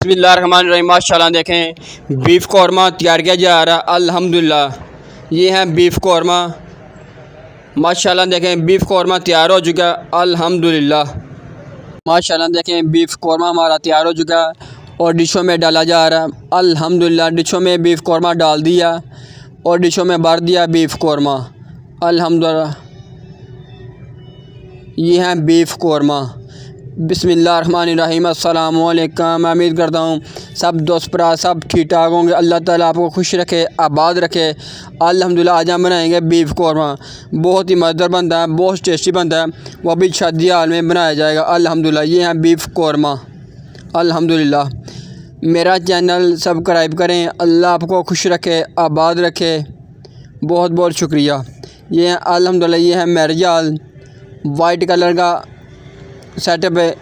बिस्मिल्लाहिर्रहमानिर्रहीम। माशाल्लाह देखें बीफ़ कौरमा तैयार किया जा रहा है। अल्हम्दुलिल्लाह ये है बीफ़ कौरमा। माशाल्लाह देखें बीफ़ कौरमा तैयार हो चुका है। अल्हम्दुलिल्लाह माशाल्लाह देखें बीफ़ कौरमा हमारा तैयार हो चुका है और डिशों में डाला जा रहा है। अल्हम्दुलिल्लाह डिशों में बीफ़ कौरमा डाल दिया और डिशों में भर दिया बीफ़ कौरमा। अल्हम्दुलिल्लाह ये है बीफ़ कौरमा। बिस्मिल्लाहिर्रहमानिर्रहीम। अस्सलामुअलैकुम। मैं उम्मीद करता हूँ सब दोस्त भरा सब ठीक ठाक होंगे। अल्लाह ताला आपको खुश रखे, आबाद रखे। अल्हम्दुलिल्लाह आज हम बनाएंगे बीफ़ कौरमा। बहुत ही मज़ेदार बनता है, बहुत टेस्टी बनता है, वो भी शादी हाल में बनाया जाएगा। अल्हम्दुलिल्लाह ये है बीफ़ कौरमा। अल्हम्दुलिल्लाह मेरा चैनल सब्सक्राइब करें। अल्लाह आपको खुश रखे, आबाद रखे। बहुत बहुत शुक्रिया। ये है अल्हम्दुलिल्लाह ये है मैरिज हाल, वाइट कलर का सेटअप है।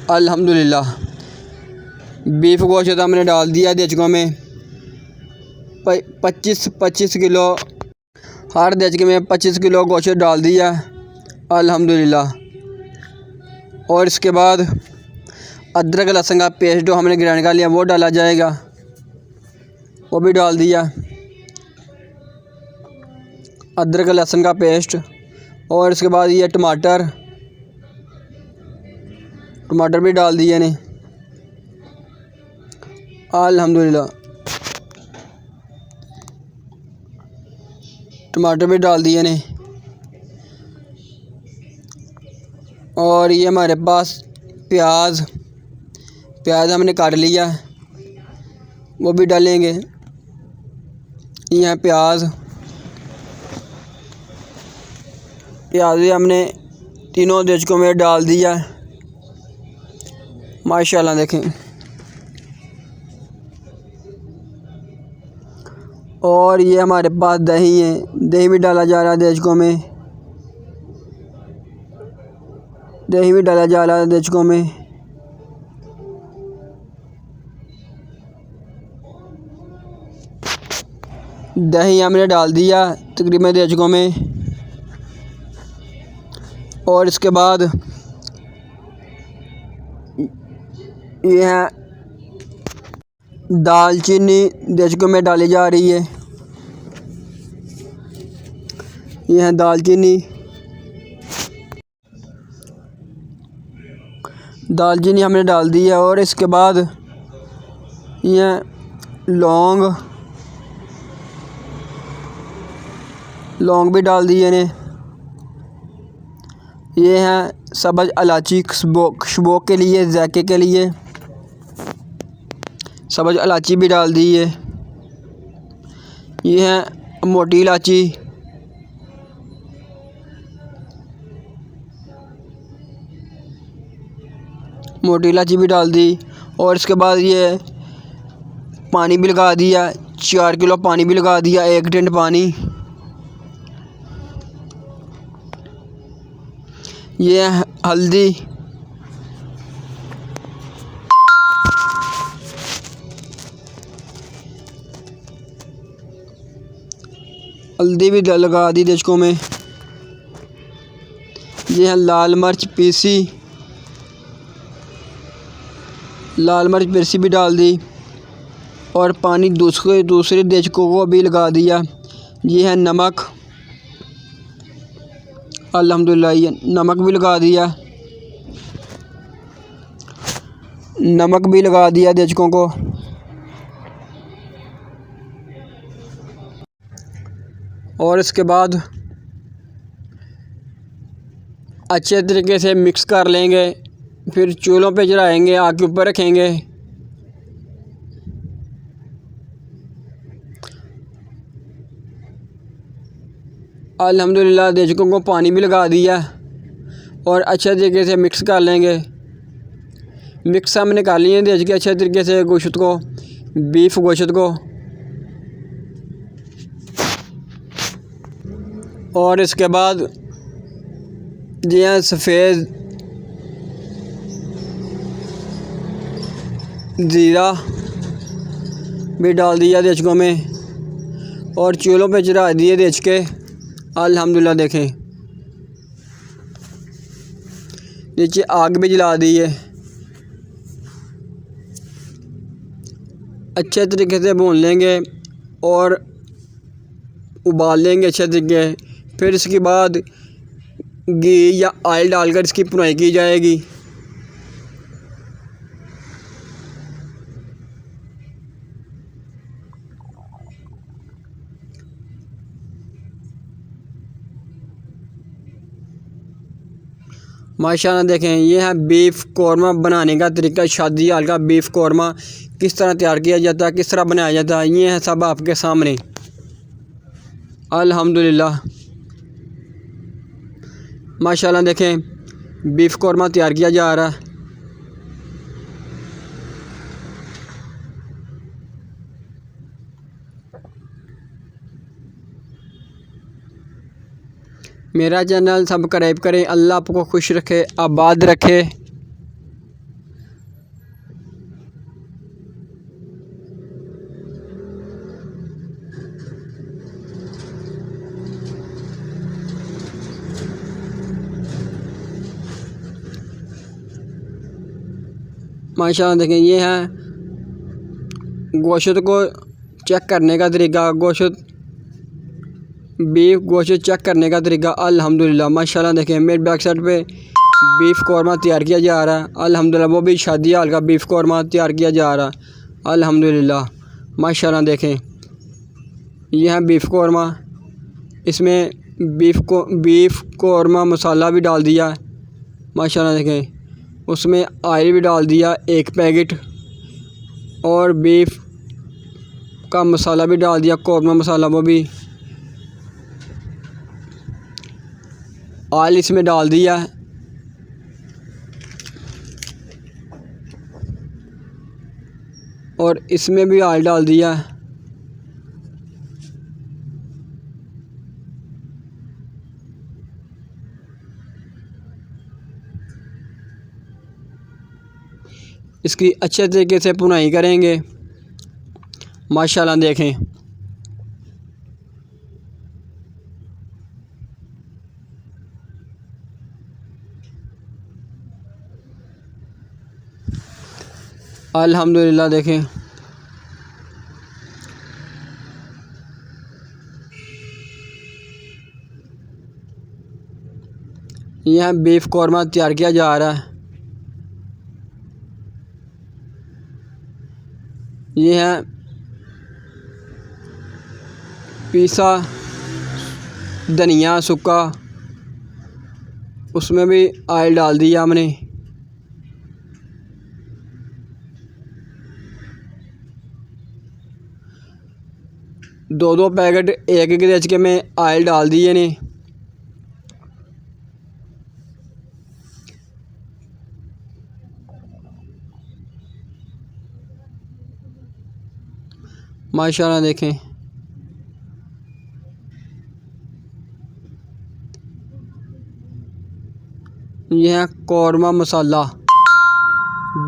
अल्हम्दुलिल्लाह बीफ गोश्त हमने डाल दिया देचकों में 25 किलो, हर देचके में 25 किलो गोश्त डाल दिया। अल्हम्दुलिल्लाह और इसके बाद अदरक लहसुन का पेस्ट जो हमने ग्राइंड कर लिया वो डाला जाएगा, वो भी डाल दिया अदरक लहसुन का पेस्ट। और इसके बाद ये टमाटर भी डाल दिए ने। अल्हम्दुलिल्लाह टमाटर भी डाल दिए ने। और ये हमारे पास प्याज हमने काट लिया, वो भी डालेंगे। ये है प्याज भी हमने तीनों देचकों में डाल दिया। माशाल्लाह देखें। और ये हमारे पास दही है, दही भी डाला जा रहा है देचकों में, दही भी डाला जा रहा है देचकों में। दही हमने डाल दिया तकरीबन देचकों में। और इसके बाद ये है दालचीनी देचकों में डाली जा रही है। ये है दालचीनी हमने डाल दी है। और इसके बाद ये लौंग भी डाल दिए ने। ये है सब्ज़ इलायची खुशबू के लिए, जायके के लिए सब्ज़ इलायची भी डाल दी है। ये है मोटी इलायची, भी डाल दी। और इसके बाद ये पानी भी लगा दिया, 4 किलो पानी भी लगा दिया, 1 टिन पानी। ये है हल्दी, भी लगा दी देचकों में। ये है लाल मिर्च पीसी भी डाल दी। और पानी दूसरे देचकों को भी लगा दिया। ये है नमक, अल्हम्दुलिल्लाह ये नमक भी लगा दिया देचकों को। और इसके बाद अच्छे तरीके से मिक्स कर लेंगे, फिर चूल्हों पे चढ़ाएंगे, आग के ऊपर रखेंगे। अल्हम्दुलिल्लाह देचकों को पानी भी लगा दिया और अच्छे तरीके से मिक्स कर लेंगे। मिक्स हमने कर लिए देचके अच्छे तरीके से गोश्त को, बीफ गोश्त को। और इसके बाद जी हाँ सफ़ेद ज़ीरा भी डाल दिया देचकों में और चूल्हों पे चढ़ा दिए देचके। अल्हम्दुलिल्लाह देखें नीचे आग भी जला दी है। अच्छे तरीके से भून लेंगे और उबाल लेंगे अच्छे तरीके। फिर इसके बाद घी या ऑयल डालकर इसकी भुनाई की जाएगी। माशाल्लाह देखें, ये है बीफ़ कौरमा बनाने का तरीका। शादी हाल का बीफ़ कौरमा किस तरह तैयार किया जाता है, किस तरह बनाया जाता है, ये है सब आपके सामने। अल्हम्दुलिल्लाह माशाल्लाह देखें, बीफ़ कौरमा तैयार किया जा रहा है। मेरा चैनल सब्सक्राइब करें। अल्लाह आपको खुश रखे, आबाद रखे। माशाल्लाह देखें, ये है गोश्त को चेक करने का तरीका। बीफ गोश्त चेक करने का तरीका। अल्हम्दुलिल्लाह माशाल्लाह देखें, मेरे बैक साइड पे बीफ़ कौरमा तैयार किया जा रहा है। अल्हम्दुलिल्लाह वो भी शादी हाल का बीफ़ कौरमा तैयार किया जा रहा है। अल्हम्दुलिल्लाह माशाल्लाह देखें, यह है बीफ़ कौरमा। इसमें बीफ़ कौरमा मसाला भी डाल दिया। माशाल्लाह देखें, उसमें ऑयल भी डाल दिया 1 पैकेट, और बीफ़ का मसाला भी डाल दिया, कौरमा मसाला। वो भी ऑयल इसमें डाल दिया, और इसमें भी ऑयल डाल दिया। इसकी अच्छे तरीके से भुनाई करेंगे। माशाल्लाह देखें, अल्हम्दुलिल्लाह देखें, यह बीफ़ कौरमा तैयार किया जा रहा है। यह है पीसा धनिया सूखा, उसमें भी ऑयल डाल दिया हमने। दो पैकेट एक गिरच में ऑयल डाल दिए ने। माशाल्लाह देखें, यह है कौरमा मसाला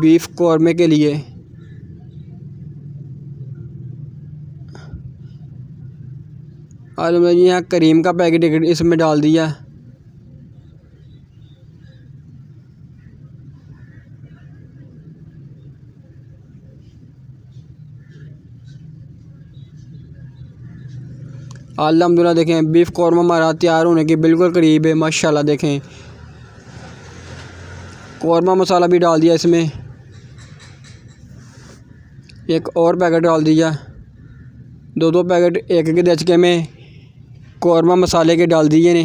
बीफ़ कौरमे के लिए। और मैंने यहाँ करीम का पैकेट इसमें डाल दिया। अल्हम्दुलिल्लाह देखें, बीफ़ कौरमा हमारा तैयार होने के बिल्कुल करीब है। माशाल्लाह देखें, कौरमा मसाला भी डाल दिया इसमें, एक और पैकेट डाल दिया। दो पैकेट एक के दचके में कौरमा मसाले के डाल दिए ने।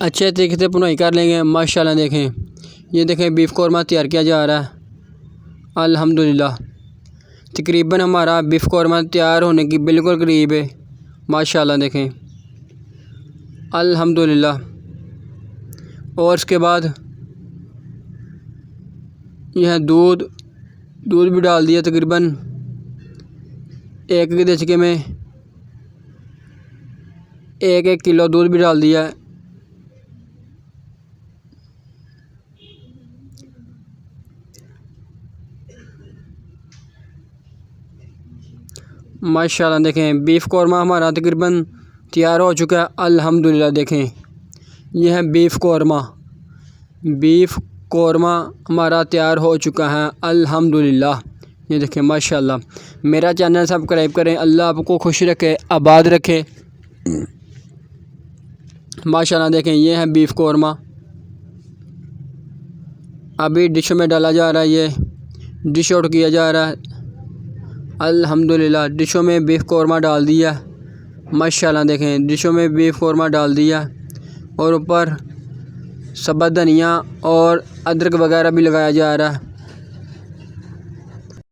अच्छे तरीके से भुनाई कर लेंगे। माशाल्लाह देखें, ये देखें बीफ़ कौरमा तैयार किया जा रहा है। अल्हम्दुलिल्लाह तकरीबन हमारा बीफ़ कौरमा तैयार होने की बिल्कुल करीब है। माशाल्लाह देखें, अल्हम्दुलिल्लाह। और इसके बाद यह दूध भी डाल दिया। तकरीबन एक के दचके में 1 किलो दूध भी डाल दिया। माशाल्लाह देखें, बीफ़ कौरमा हमारा तकरीबन तैयार हो चुका है। अल्हम्दुलिल्लाह देखें, ये है बीफ कौरमा हमारा तैयार हो चुका है अल्हम्दुलिल्लाह। ये देखें माशाल्लाह। मेरा चैनल सब्सक्राइब करें। अल्लाह आपको खुश रखे, आबाद रखे माशाल्लाह। देखें ये है बीफ कौरमा, अभी डिश में डाला जा रहा है, ये डिश आउट किया जा रहा है अल्हम्दुलिल्लाह। डिशों में बीफ कौरमा डाल दिया माशाल्लाह। देखें डिशों में बीफ कौरमा डाल दिया और ऊपर सब्ज़ धनिया और अदरक वगैरह भी लगाया जा रहा है।